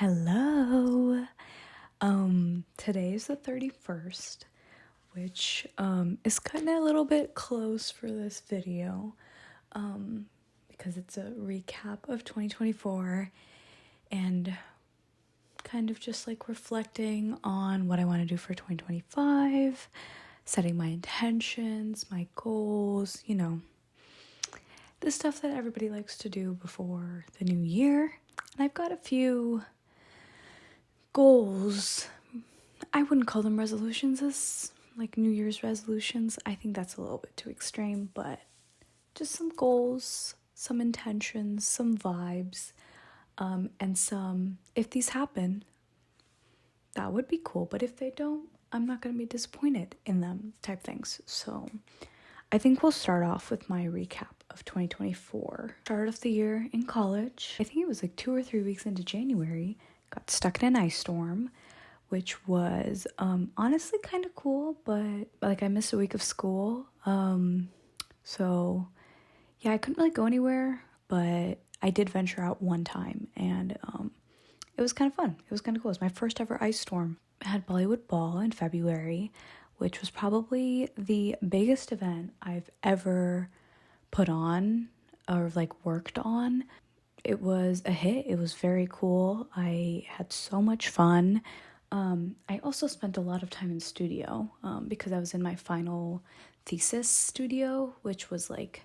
Hello. Today is the 31st, which is kind of a little bit close for this video because it's a recap of 2024 and kind of just like reflecting on what I want to do for 2025, setting my intentions, my goals, the stuff that everybody likes to do before the new year. And I've got a few goals. I wouldn't call them resolutions as like New Year's resolutions. I think that's a little bit too extreme, but just some goals, some intentions, some vibes, and some, if these happen, that would be cool. But if they don't, I'm not going to be disappointed in them type things. So I think we'll start off with my recap of 2024. Started off the year in college. I think it was like 2 or 3 weeks into January. Got stuck in an ice storm, which was honestly kind of cool, but like I missed a week of school. So yeah, I couldn't really go anywhere, but I did venture out one time, and it was kind of fun. It was kind of cool. It was my first ever ice storm. I had Bollywood Ball in February, which was probably the biggest event I've ever put on or like worked on. It was a hit. It was very cool. I had so much fun. I also spent a lot of time in studio because I was in my final thesis studio, which was like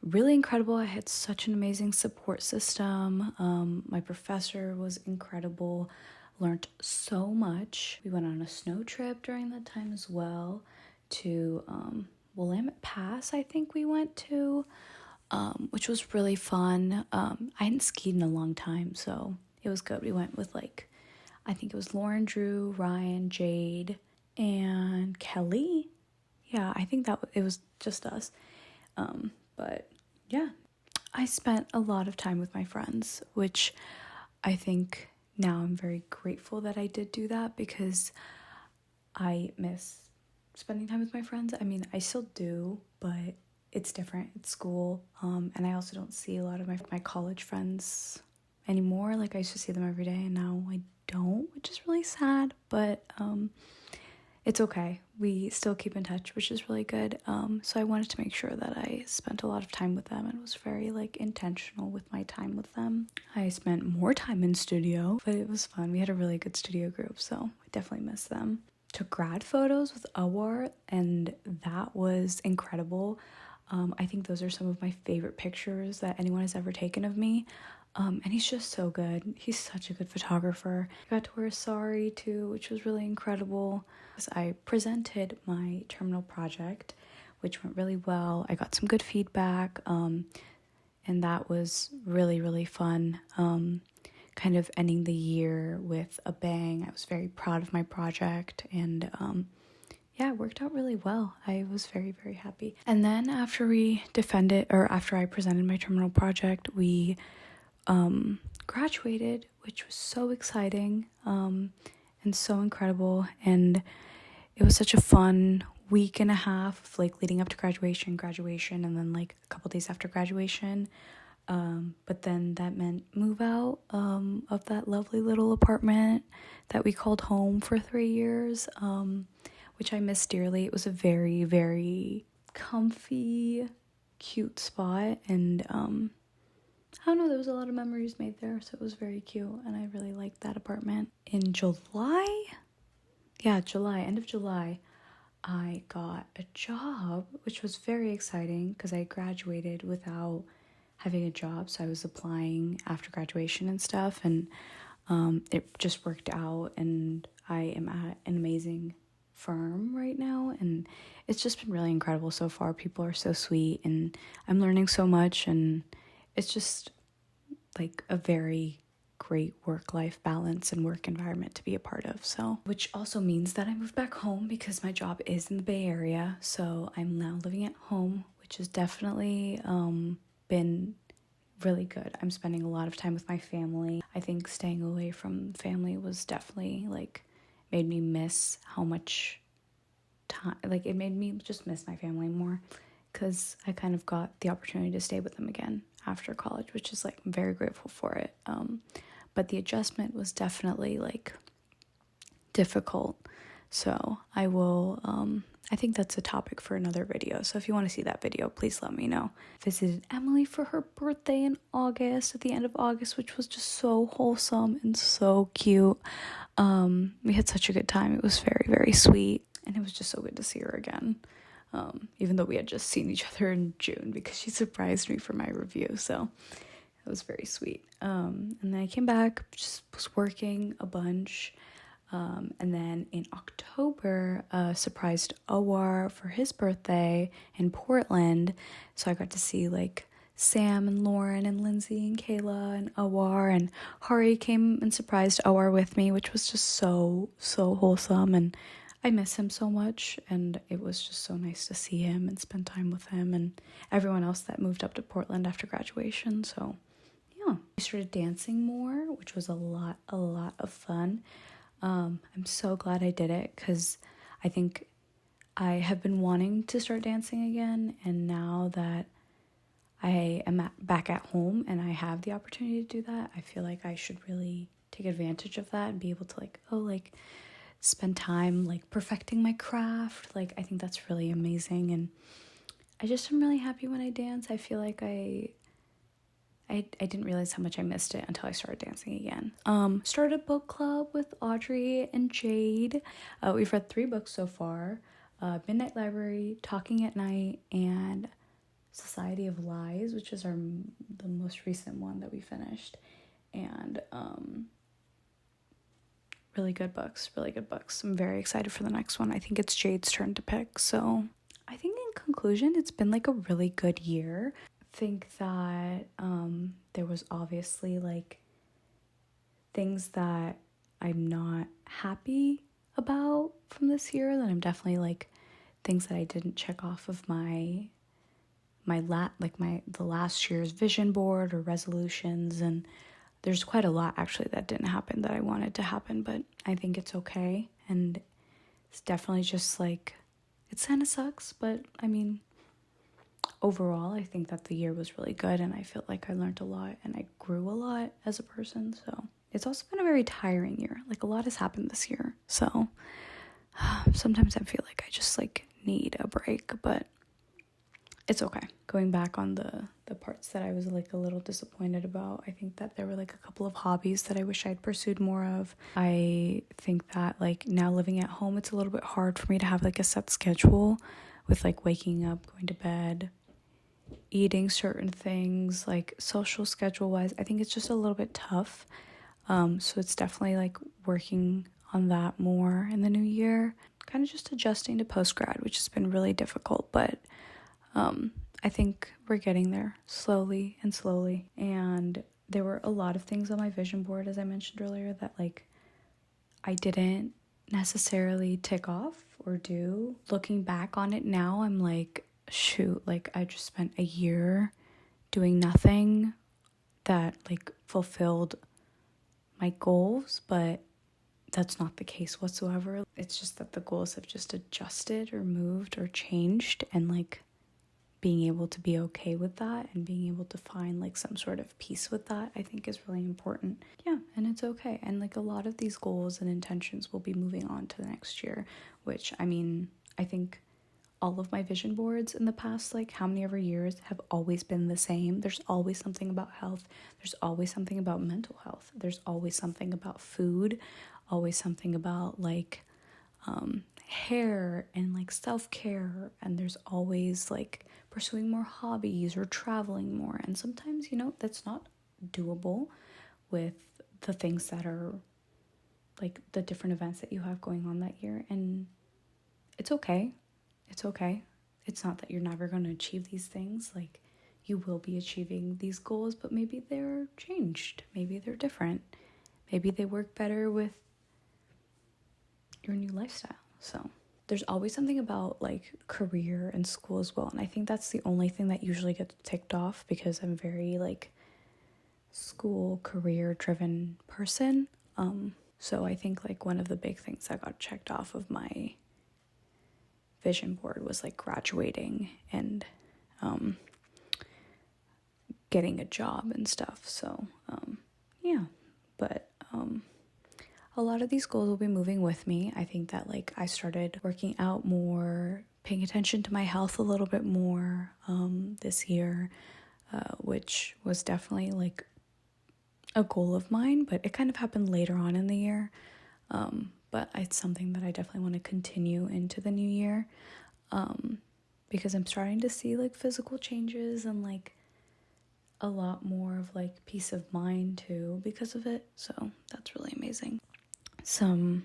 really incredible. I had such an amazing support system. My professor was incredible. Learned so much. We went on a snow trip during that time as well to Willamette Pass, I think we went to, which was really fun. I hadn't skied in a long time, so it was good. We went with I think it was Lauren, Drew, Ryan, Jade, and Kelly. Yeah, I think it was just us. But yeah, I spent a lot of time with my friends, which I think now I'm very grateful that I did do that because I miss spending time with my friends. I mean, I still do, but it's different. It's school. And I also don't see a lot of my college friends anymore. Like I used to see them every day, and now I don't, which is really sad, but it's okay. We still keep in touch, which is really good. So I wanted to make sure that I spent a lot of time with them and was very intentional with my time with them. I spent more time in studio, but it was fun. We had a really good studio group, so I definitely miss them. Took grad photos with Awar, and that was incredible. I think those are some of my favorite pictures that anyone has ever taken of me. And he's just so good. He's such a good photographer. I got to wear a sari too, which was really incredible. I presented my terminal project, which went really well. I got some good feedback, and that was really, really fun. Kind of ending the year with a bang. I was very proud of my project, and yeah, it worked out really well. I was very, very happy. And then after I presented my terminal project, we graduated, which was so exciting and so incredible. And it was such a fun week and a half of leading up to graduation, and then a couple days after graduation. But then that meant move out of that lovely little apartment that we called home for 3 years, which I miss dearly. It was a very, very comfy, cute spot, and I don't know, there was a lot of memories made there, so it was very cute, and I really liked that apartment. In end of July, I got a job, which was very exciting because I graduated without having a job, so I was applying after graduation and stuff, and it just worked out, and I am at an amazing firm right now, and it's just been really incredible so far. People are so sweet, and I'm learning so much, and it's just a very great work-life balance and work environment to be a part of. So, which also means that I moved back home because my job is in the Bay Area, so I'm now living at home, which has definitely been really good. I'm spending a lot of time with my family. I think staying away from family was definitely made me miss how much time, it made me just miss my family more, because I kind of got the opportunity to stay with them again after college, which is I'm very grateful for it. but the adjustment was definitely like difficult. So I will, I think that's a topic for another video. So if you want to see that video, please let me know. Visited Emily for her birthday in August, at the end of August, which was just so wholesome and so cute. We had such a good time. It was very, very sweet. And it was just so good to see her again. Even though we had just seen each other in June because she surprised me for my review. So it was very sweet. And then I came back, just was working a bunch. And then in October, surprised Awar for his birthday in Portland. So I got to see like Sam and Lauren and Lindsay and Kayla and Awar, and Hari came and surprised Awar with me, which was just so wholesome, and I miss him so much, and it was just so nice to see him and spend time with him and everyone else that moved up to Portland after graduation. So yeah, I started dancing more, which was a lot of fun. I'm so glad I did it because I think I have been wanting to start dancing again, and now that I am back at home and I have the opportunity to do that, I feel like I should really take advantage of that and be able to spend time like perfecting my craft. Like, I think that's really amazing, and I just am really happy when I dance. I feel like I didn't realize how much I missed it until I started dancing again. Started a book club with Audrey and Jade. We've read 3 books so far. Midnight Library, Talking at Night, and Society of Lies, which is the most recent one that we finished. And really good books. I'm very excited for the next one. I think it's Jade's turn to pick. So I think in conclusion, it's been like a really good year. Think that there was obviously like things that I'm not happy about from this year, that I'm definitely like things that I didn't check off of the last year's vision board or resolutions, and there's quite a lot actually that didn't happen that I wanted to happen, but I think it's okay, and it's definitely just like, it kind of sucks, but I mean, overall, I think that the year was really good, and I feel like I learned a lot and I grew a lot as a person. So it's also been a very tiring year. Like, a lot has happened this year. So sometimes I feel like I just like need a break, but it's okay. Going back on the parts that I was like a little disappointed about, I think that there were like a couple of hobbies that I wish I'd pursued more of. I think that like now living at home, it's a little bit hard for me to have like a set schedule with like waking up, going to bed, eating certain things, like social schedule wise. I think it's just a little bit tough. So it's definitely like working on that more in the new year, kind of just adjusting to post-grad, which has been really difficult, but I think we're getting there slowly. And there were a lot of things on my vision board, as I mentioned earlier, that like I didn't necessarily tick off or do. Looking back on it now, I'm like, shoot, like I just spent a year doing nothing that like fulfilled my goals, but that's not the case whatsoever. It's just that the goals have just adjusted or moved or changed, and like being able to be okay with that and being able to find like some sort of peace with that, I think is really important. Yeah, and it's okay. And like a lot of these goals and intentions will be moving on to the next year, which I mean, I think all of my vision boards in the past, like how many ever years, have always been the same. There's always something about health. There's always something about mental health. There's always something about food, always something about like hair and like self-care, and there's always like pursuing more hobbies or traveling more. And sometimes, you know, that's not doable with the things that are like the different events that you have going on that year. And it's okay. It's not that you're never going to achieve these things. Like, you will be achieving these goals, but maybe they're changed. Maybe they're different. Maybe they work better with your new lifestyle. So there's always something about like career and school as well. And I think that's the only thing that usually gets ticked off, because I'm very like school career driven person. So I think like one of the big things that got checked off of my vision board was like graduating and getting a job and stuff. So yeah, but a lot of these goals will be moving with me. I think that like I started working out more, paying attention to my health a little bit more this year, which was definitely like a goal of mine, but it kind of happened later on in the year. But it's something that I definitely want to continue into the new year, because I'm starting to see like physical changes and like a lot more of like peace of mind too because of it. So that's really amazing. Some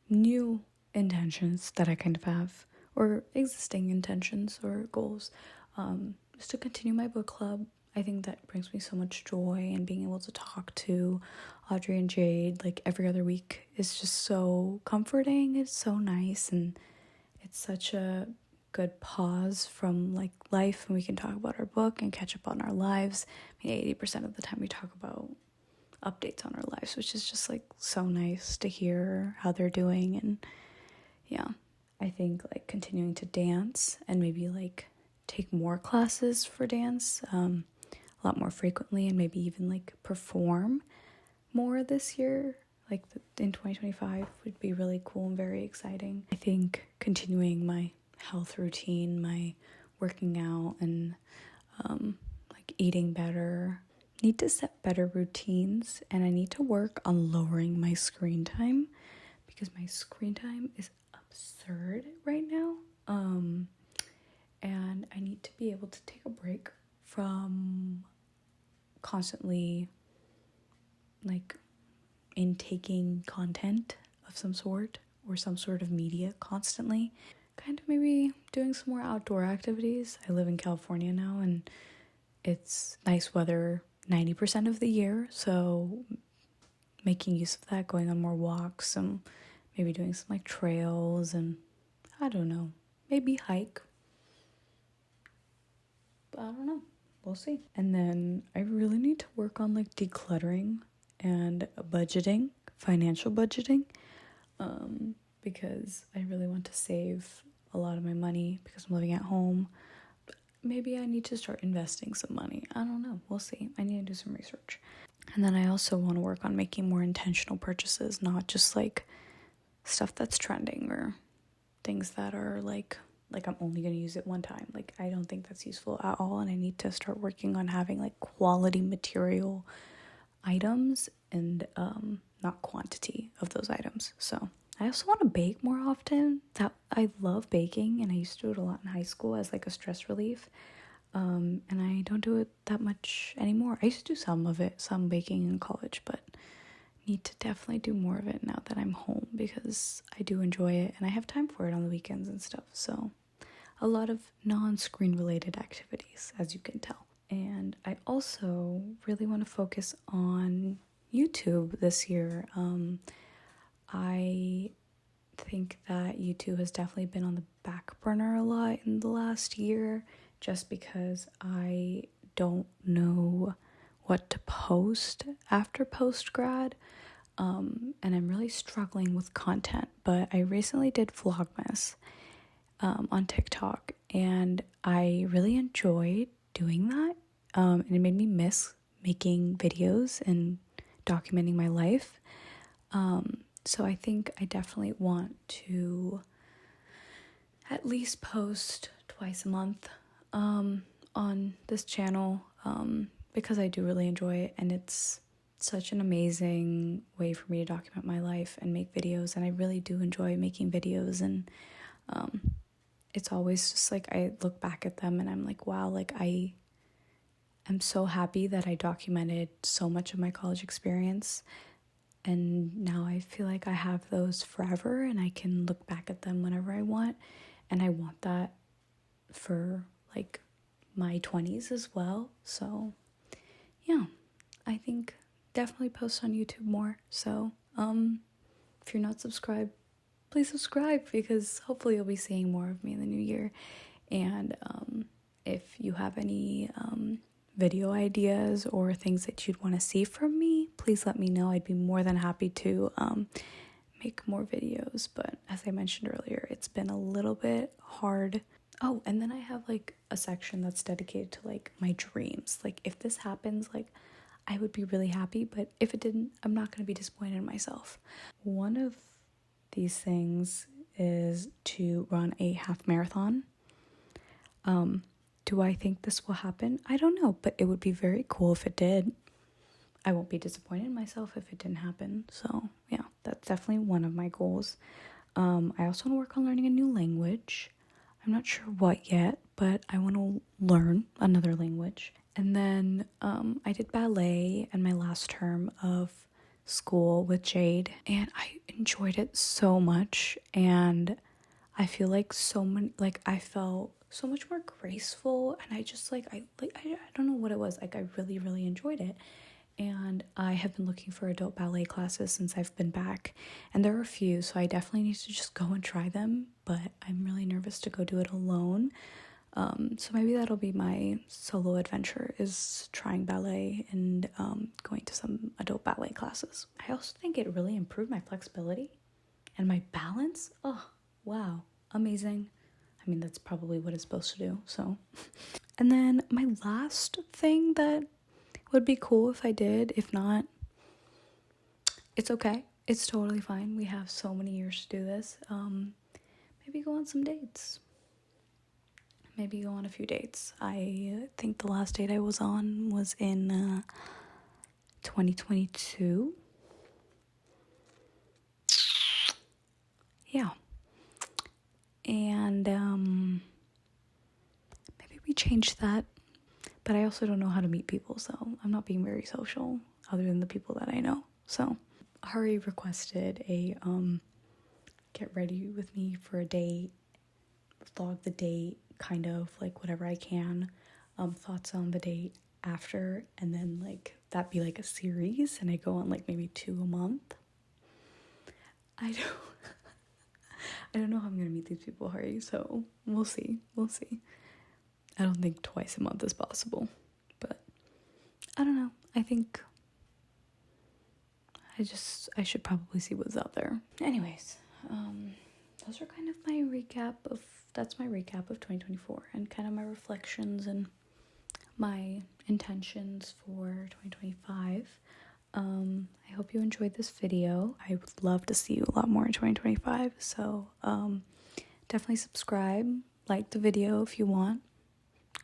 new intentions that I kind of have, or existing intentions or goals, is to continue my book club. I think that brings me so much joy, and being able to talk to Audrey and Jade like every other week is just so comforting. It's so nice, and it's such a good pause from like life, and we can talk about our book and catch up on our lives. I mean, 80% of the time we talk about updates on our lives, which is just like so nice to hear how they're doing. And yeah, I think like continuing to dance and maybe like take more classes for dance a lot more frequently, and maybe even like perform more this year, like in 2025 would be really cool and very exciting. I think continuing my health routine, my working out, and like eating better. Need to set better routines, and I need to work on lowering my screen time, because my screen time is absurd right now. And I need to be able to take a break from constantly like intaking content of some sort, or some sort of media constantly. Kind of maybe doing some more outdoor activities. I live in California now, and it's nice weather 90% of the year, so making use of that, going on more walks, and maybe doing some like trails, and I don't know, maybe hike. But I don't know. We'll see. And then I really need to work on like decluttering and budgeting, financial budgeting, because I really want to save a lot of my money because I'm living at home. Maybe I need to start investing some money. I don't know. We'll see. I need to do some research. And then I also want to work on making more intentional purchases, not just like stuff that's trending or things that are like I'm only going to use it one time. Like, I don't think that's useful at all, and I need to start working on having like quality material items and not quantity of those items. So I also want to bake more often. That I love baking, and I used to do it a lot in high school as like a stress relief. And I don't do it that much anymore. I used to do some baking in college, but need to definitely do more of it now that I'm home, because I do enjoy it and I have time for it on the weekends and stuff. So a lot of non-screen related activities, as you can tell. And I also really want to focus on YouTube this year. I think that YouTube has definitely been on the back burner a lot in the last year, just because I don't know what to post after post-grad. And I'm really struggling with content. But I recently did Vlogmas on TikTok, and I really enjoyed doing that. And it made me miss making videos and documenting my life. So I think I definitely want to at least post twice a month on this channel, because I do really enjoy it, and it's such an amazing way for me to document my life and make videos. And I really do enjoy making videos, and it's always just like I look back at them and I'm like, wow, like I am so happy that I documented so much of my college experience, and now I feel like I have those forever and I can look back at them whenever I want. And I want that for like my 20s as well. So yeah, I think definitely post on YouTube more. So if you're not subscribed, please subscribe, because hopefully you'll be seeing more of me in the new year. And if you have any video ideas or things that you'd want to see from me, please let me know. I'd be more than happy to make more videos. But as I mentioned earlier, it's been a little bit hard. Oh, and then I have like a section that's dedicated to like my dreams. Like, if this happens, like I would be really happy, but if it didn't, I'm not going to be disappointed in myself. One of these things is to run a half marathon. Do I think this will happen? I don't know, but it would be very cool if it did. I won't be disappointed in myself if it didn't happen. So yeah, that's definitely one of my goals. I also want to work on learning a new language. I'm not sure what yet, but I want to learn another language. And then I did ballet in my last term of school with Jade, and I enjoyed it so much. And I feel like I felt so much more graceful, and I just I don't know what it was. Like I really, really enjoyed it. And I have been looking for adult ballet classes since I've been back, and there are a few, so I definitely need to just go and try them, but I'm really nervous to go do it alone. So maybe that'll be my solo adventure, is trying ballet and going to some adult ballet classes. I also think it really improved my flexibility and my balance. Oh, wow, amazing. I mean, that's probably what it's supposed to do, so. And then my last thing that would be cool if I did. If not, it's okay. It's totally fine. We have so many years to do this. Maybe go on some dates. Maybe go on a few dates. I think the last date I was on was in 2022. Yeah. And maybe we change that. But I also don't know how to meet people, so I'm not being very social other than the people that I know. So Hari requested a get ready with me for a date, vlog the date, kind of like whatever I can, thoughts on the date after, and then like that be like a series, and I go on like maybe 2 a month. I don't know how I'm gonna meet these people, Hari, so we'll see. I don't think twice a month is possible, but I don't know. I think I should probably see what's out there. Anyways, those are kind of that's my recap of 2024 and kind of my reflections and my intentions for 2025. I hope you enjoyed this video. I would love to see you a lot more in 2025, so definitely subscribe, like the video if you want.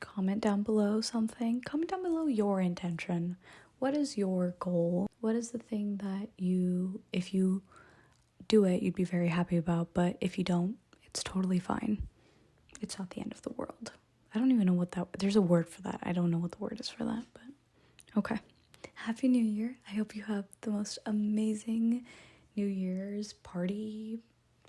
Comment down below something. Comment down below your intention. What is your goal? What is the thing that if you do it, you'd be very happy about, but if you don't, it's totally fine. It's not the end of the world. I don't even know there's a word for that. I don't know what the word is for that, but okay. Happy New Year. I hope you have the most amazing New Year's party,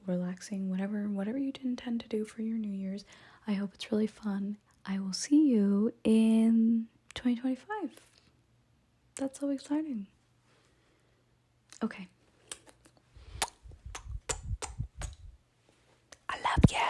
relaxing, whatever you intend to do for your New Year's. I hope it's really fun. I will see you in 2025. That's so exciting. Okay. I love you.